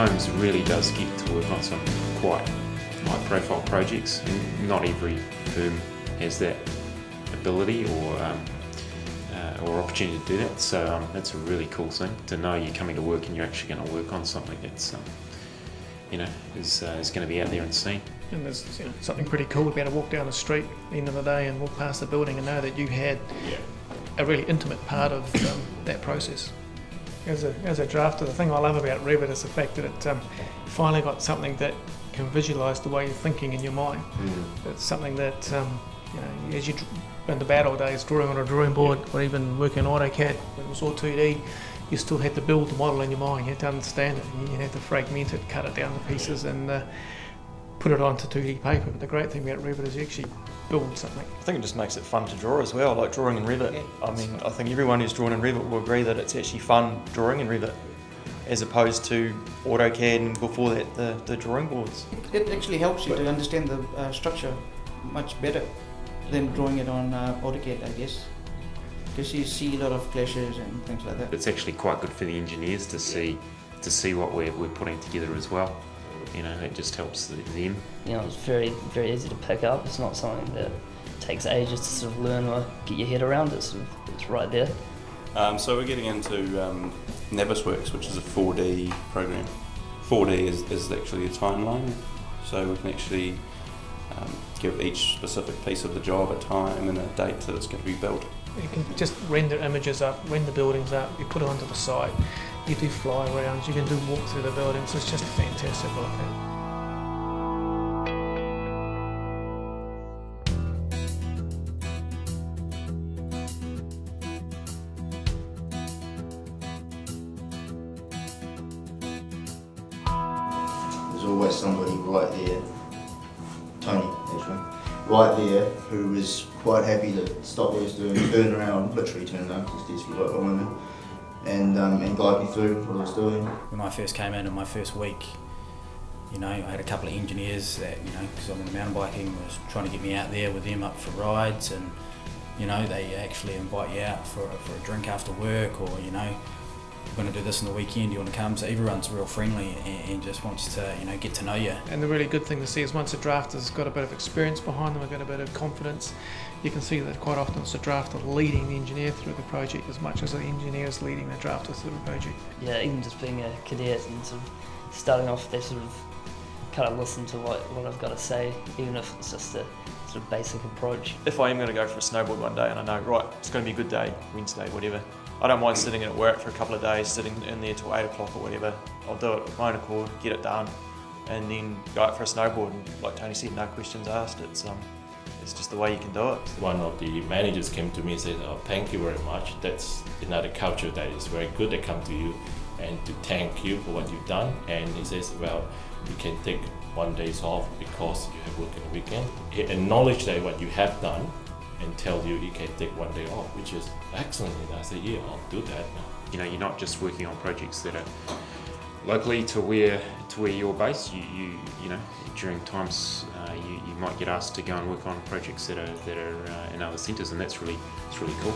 Holmes really does get to work on some quite high-profile projects, and not every firm has that ability or opportunity to do that. So that's a really cool thing to know you're coming to work and you're actually going to work on something that's is going to be out there and seen. And there's something pretty cool to be able to walk down the street at the end of the day and walk past the building and know that you had a really intimate part of that process. As a drafter, the thing I love about Revit is the fact that it finally got something that can visualise the way you're thinking in your mind. It's something that as you in the bad old days, drawing on a drawing board or even working on AutoCAD, when it was all 2D, you still had to build the model in your mind. You had to understand it. You had to fragment it, cut it down to pieces, and put it onto 2D paper. But the great thing about Revit is you actually build something. I think it just makes it fun to draw as well, like drawing in Revit. Yeah, I mean, I think everyone who's drawn in Revit will agree that it's actually fun drawing in Revit, as opposed to AutoCAD and before that the drawing boards. It actually helps you to understand the structure much better than drawing it on AutoCAD, I guess, because you see a lot of clashes and things like that. It's actually quite good for the engineers to see what we're putting together as well. It just helps them. It's very, very easy to pick up. It's not something that takes ages to sort of learn or get your head around. It's right there. So we're getting into Navisworks, which is a 4D program. 4D is actually a timeline, so we can actually give each specific piece of the job a time and a date that it's going to be built. You can just render images up, render buildings up, you put it onto the site, you do fly arounds, you can do walk through the buildings. It's just fantastic like that. There's always somebody right there, Tony actually, right there, who was quite happy to stop what he's doing, turn around, literally turn around, because his desk was right behind me, and guide me through what I was doing. When I first came in my first week, I had a couple of engineers that, because I'm into mountain biking, was trying to get me out there with them up for rides, and they actually invite you out for a drink after work, or we're going to do this on the weekend, you want to come? So everyone's real friendly and just wants to get to know you. And the really good thing to see is once a drafter's got a bit of experience behind them, got a bit of confidence, you can see that quite often it's the drafter leading the engineer through the project as much as the engineer is leading the drafter through the project. Yeah, even just being a cadet and sort of starting off, they sort of kind of listen to what I've got to say, even if it's just a sort of basic approach. If I am going to go for a snowboard one day and I know, right, it's going to be a good day, Wednesday, whatever, I don't mind sitting in at work for a couple of days, sitting in there till 8 o'clock or whatever. I'll do it with my own accord, get it done, and then go out for a snowboard. And like Tony said, no questions asked. It's just the way you can do it. One of the managers came to me and said, "Oh, thank you very much. That's another culture that is very good. They come to you and to thank you for what you've done." And he says, "Well, you can take 1 day off because you have worked on the weekend." He acknowledged that what you have done and tell you can take 1 day off, which is excellent. And I said, yeah, I'll do that now. You're not just working on projects that are locally to where you're based. You during times you might get asked to go and work on projects that are in other centres, and it's really cool.